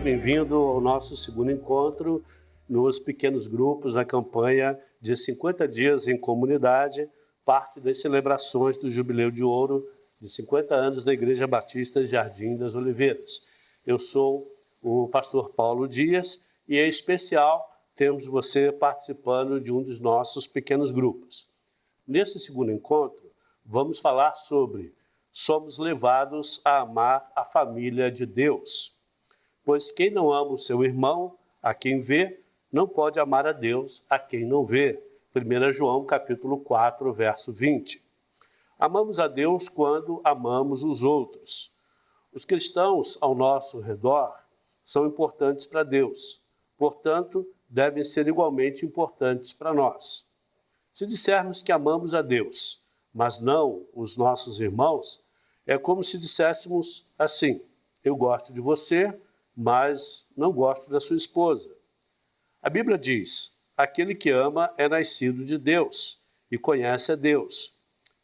bem-vindo ao nosso segundo encontro nos pequenos grupos da campanha de 50 dias em comunidade, parte das celebrações do Jubileu de Ouro de 50 anos da Igreja Batista Jardim das Oliveiras. Eu sou o pastor Paulo Dias e, em especial, temos você participando de um dos nossos pequenos grupos. Nesse segundo encontro, vamos falar sobre somos levados a amar a família de Deus. Pois quem não ama o seu irmão, a quem vê, não pode amar a Deus, a quem não vê. 1 João, capítulo 4, verso 20. Amamos a Deus quando amamos os outros. Os cristãos ao nosso redor são importantes para Deus, portanto, devem ser igualmente importantes para nós. Se dissermos que amamos a Deus, mas não os nossos irmãos, é como se disséssemos assim: eu gosto de você, mas não gosto da sua esposa. A Bíblia diz: aquele que ama é nascido de Deus e conhece a Deus.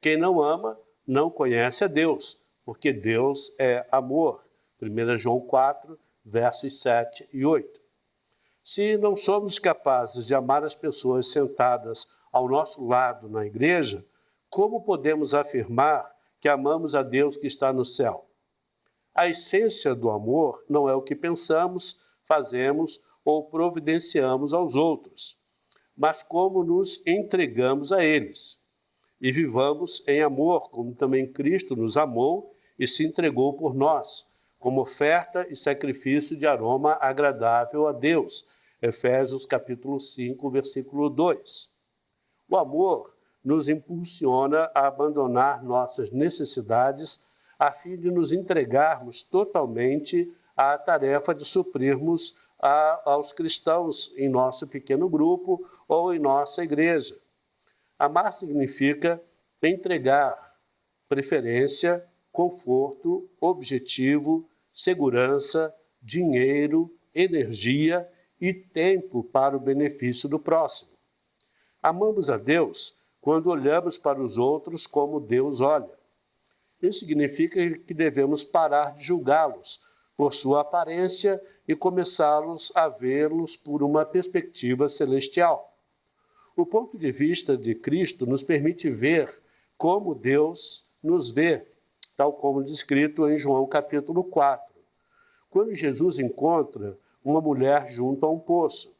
Quem não ama não conhece a Deus, porque Deus é amor. 1 João 4, versos 7 e 8. Se não somos capazes de amar as pessoas sentadas ao nosso lado na igreja, como podemos afirmar que amamos a Deus que está no céu? A essência do amor não é o que pensamos, fazemos ou providenciamos aos outros, mas como nos entregamos a eles. E vivamos em amor, como também Cristo nos amou e se entregou por nós, como oferta e sacrifício de aroma agradável a Deus. Efésios capítulo 5, versículo 2. O amor nos impulsiona a abandonar nossas necessidades a fim de nos entregarmos totalmente à tarefa de suprirmos aos cristãos em nosso pequeno grupo ou em nossa igreja. Amar significa entregar preferência, conforto, objetivo, segurança, dinheiro, energia e tempo para o benefício do próximo. Amamos a Deus quando olhamos para os outros como Deus olha. Isso significa que devemos parar de julgá-los por sua aparência e começá-los a vê-los por uma perspectiva celestial. O ponto de vista de Cristo nos permite ver como Deus nos vê, tal como descrito em João capítulo 4. Quando Jesus encontra uma mulher junto a um poço,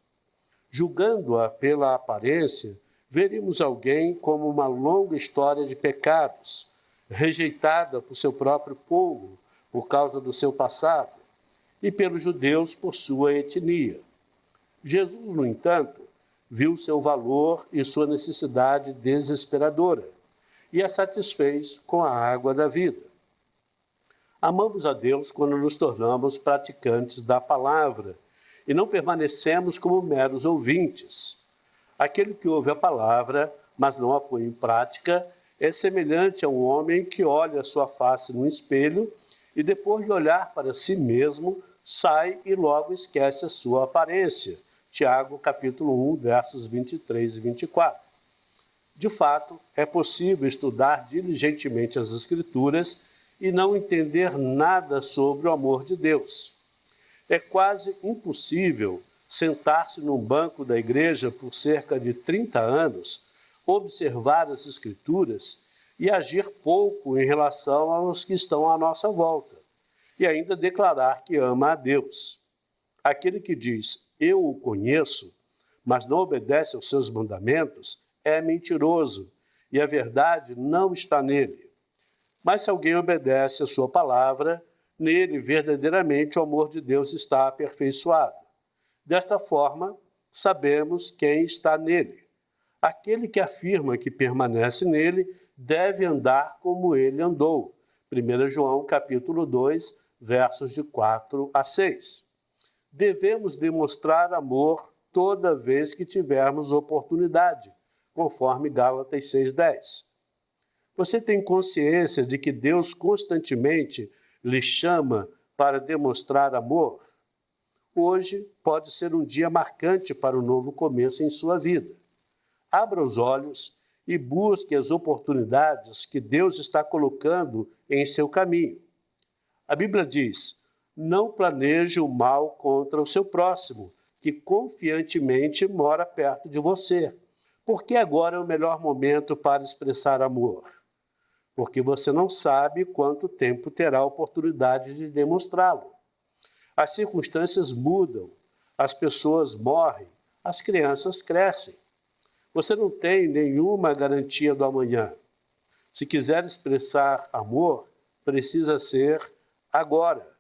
julgando-a pela aparência, veríamos alguém como uma longa história de pecados, rejeitada por seu próprio povo por causa do seu passado e pelos judeus por sua etnia. Jesus, no entanto, viu seu valor e sua necessidade desesperadora e a satisfez com a água da vida. Amamos a Deus quando nos tornamos praticantes da palavra e não permanecemos como meros ouvintes. Aquele que ouve a palavra, mas não a põe em prática, é semelhante a um homem que olha a sua face no espelho e, depois de olhar para si mesmo, sai e logo esquece a sua aparência. Tiago, capítulo 1, versos 23 e 24. De fato, é possível estudar diligentemente as Escrituras e não entender nada sobre o amor de Deus. É quase impossível sentar-se num banco da igreja por cerca de 30 anos, observar as Escrituras e agir pouco em relação aos que estão à nossa volta, e ainda declarar que ama a Deus. Aquele que diz, eu o conheço, mas não obedece aos seus mandamentos, é mentiroso, e a verdade não está nele. Mas se alguém obedece a sua palavra, nele verdadeiramente o amor de Deus está aperfeiçoado. Desta forma, sabemos quem está nele. Aquele que afirma que permanece nele deve andar como ele andou. 1 João capítulo 2, versos de 4 a 6. Devemos demonstrar amor toda vez que tivermos oportunidade, conforme Gálatas 6,10. Você tem consciência de que Deus constantemente lhe chama para demonstrar amor? Hoje pode ser um dia marcante para um novo começo em sua vida. Abra os olhos e busque as oportunidades que Deus está colocando em seu caminho. A Bíblia diz, Não planeje o mal contra o seu próximo, que confiantemente mora perto de você. Porque agora é o melhor momento para expressar amor? Porque você não sabe quanto tempo terá a oportunidade de demonstrá-lo. As circunstâncias mudam, as pessoas morrem, as crianças crescem. Você não tem nenhuma garantia do amanhã. Se quiser expressar amor, precisa ser agora.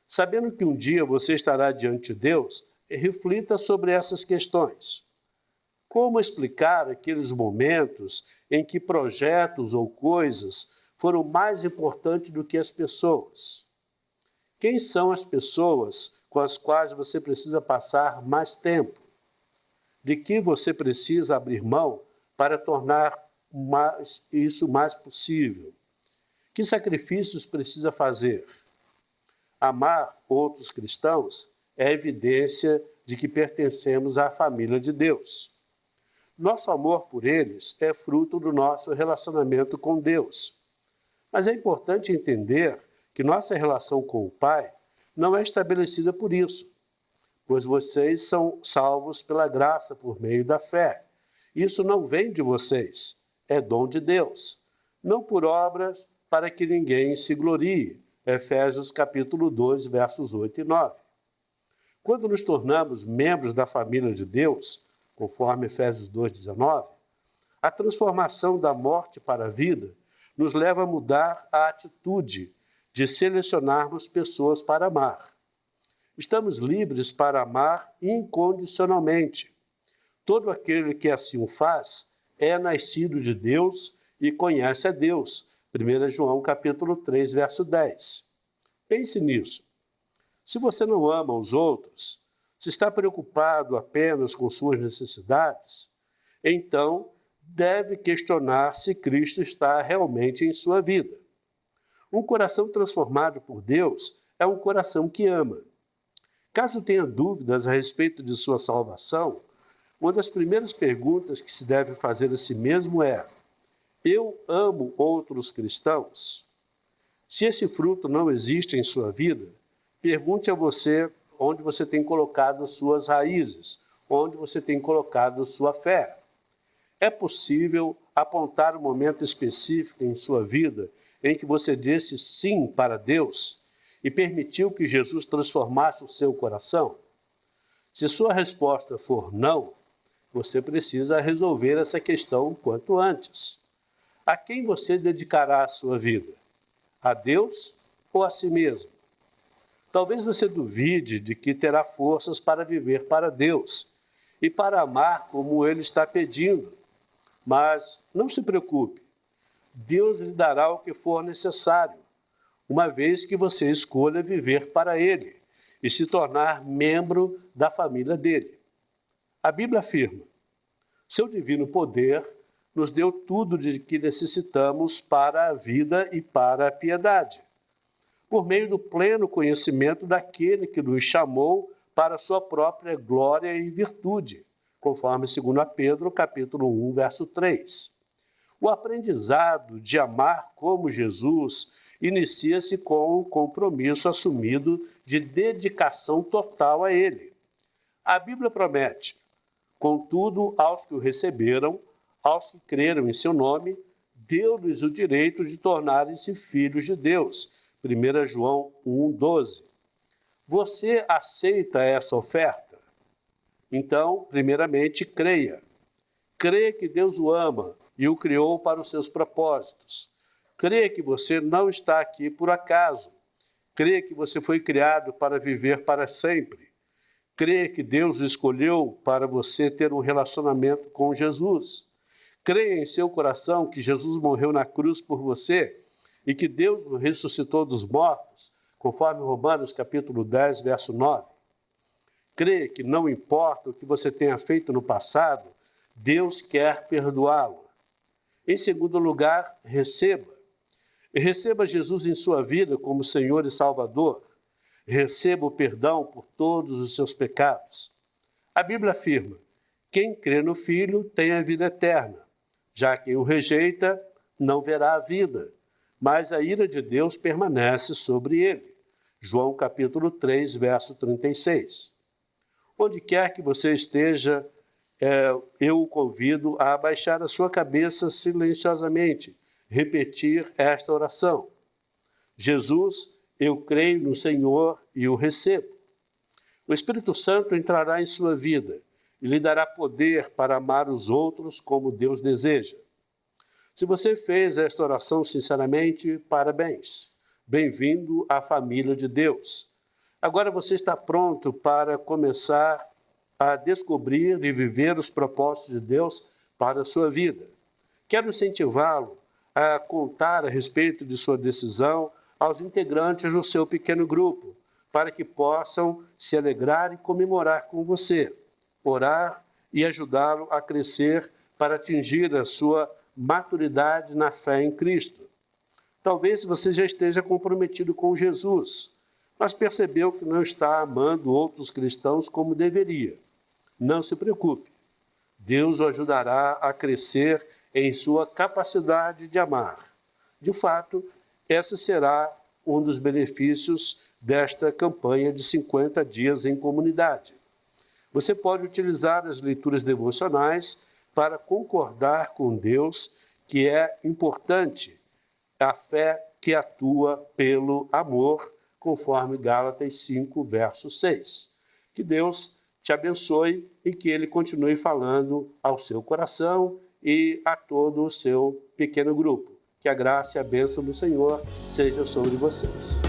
Sabendo que um dia você estará diante de Deus, reflita sobre essas questões. Como explicar aqueles momentos em que projetos ou coisas foram mais importantes do que as pessoas? Quem são as pessoas com as quais você precisa passar mais tempo? De que você precisa abrir mão para tornar isso mais possível? Que sacrifícios precisa fazer? Amar outros cristãos é evidência de que pertencemos à família de Deus. Nosso amor por eles é fruto do nosso relacionamento com Deus. Mas é importante entender que nossa relação com o Pai não é estabelecida por isso, pois vocês são salvos pela graça por meio da fé. Isso não vem de vocês, é dom de Deus, não por obras para que ninguém se glorie. Efésios capítulo 2, versos 8 e 9. Quando nos tornamos membros da família de Deus, conforme Efésios 2,19, a transformação da morte para a vida nos leva a mudar a atitude de selecionarmos pessoas para amar. Estamos livres para amar incondicionalmente. Todo aquele que assim o faz é nascido de Deus e conhece a Deus. 1 João capítulo 3, verso 10. Pense nisso. Se você não ama os outros, se está preocupado apenas com suas necessidades, então deve questionar se Cristo está realmente em sua vida. Um coração transformado por Deus é um coração que ama. Caso tenha dúvidas a respeito de sua salvação, uma das primeiras perguntas que se deve fazer a si mesmo é: eu amo outros cristãos? Se esse fruto não existe em sua vida, pergunte a você onde você tem colocado suas raízes, onde você tem colocado sua fé. É possível apontar um momento específico em sua vida em que você disse sim para Deus e permitiu que Jesus transformasse o seu coração? Se sua resposta for não, você precisa resolver essa questão quanto antes. A quem você dedicará a sua vida? A Deus ou a si mesmo? Talvez você duvide de que terá forças para viver para Deus e para amar como Ele está pedindo. Mas não se preocupe, Deus lhe dará o que for necessário, uma vez que você escolha viver para Ele e se tornar membro da família dele. A Bíblia afirma: seu divino poder nos deu tudo de que necessitamos para a vida e para a piedade, por meio do pleno conhecimento daquele que nos chamou para a sua própria glória e virtude, conforme 2 Pedro, capítulo 1, verso 3. O aprendizado de amar como Jesus inicia-se com um compromisso assumido de dedicação total a Ele. A Bíblia promete: contudo, aos que o receberam, aos que creram em seu nome, deu-lhes o direito de tornarem-se filhos de Deus. 1 João 1,12. Você aceita essa oferta? Então, primeiramente, creia. Creia que Deus o ama e o criou para os seus propósitos. Creia que você não está aqui por acaso. Creia que você foi criado para viver para sempre. Creia que Deus o escolheu para você ter um relacionamento com Jesus. Creia em seu coração que Jesus morreu na cruz por você e que Deus o ressuscitou dos mortos, conforme Romanos capítulo 10, verso 9. Creia que não importa o que você tenha feito no passado, Deus quer perdoá-lo. Em segundo lugar, receba. E receba Jesus em sua vida como Senhor e Salvador. Receba o perdão por todos os seus pecados. A Bíblia afirma: quem crê no Filho tem a vida eterna. Já quem o rejeita não verá a vida, mas a ira de Deus permanece sobre ele. João capítulo 3, verso 36. Onde quer que você esteja, eu o convido a abaixar a sua cabeça silenciosamente, repetir esta oração. Jesus, eu creio no Senhor e o recebo. O Espírito Santo entrará em sua vida e lhe dará poder para amar os outros como Deus deseja. Se você fez esta oração sinceramente, parabéns. Bem-vindo à família de Deus. Agora você está pronto para começar a descobrir e viver os propósitos de Deus para a sua vida. Quero incentivá-lo a contar a respeito de sua decisão aos integrantes do seu pequeno grupo, para que possam se alegrar e comemorar com você, orar e ajudá-lo a crescer para atingir a sua maturidade na fé em Cristo. Talvez você já esteja comprometido com Jesus, mas percebeu que não está amando outros cristãos como deveria. Não se preocupe. Deus o ajudará a crescer em sua capacidade de amar. De fato, esse será um dos benefícios desta campanha de 50 dias em comunidade. Você pode utilizar as leituras devocionais para concordar com Deus que é importante a fé que atua pelo amor, conforme Gálatas 5, verso 6. Que Deus te abençoe e que Ele continue falando ao seu coração e a todo o seu pequeno grupo. Que a graça e a bênção do Senhor seja sobre vocês.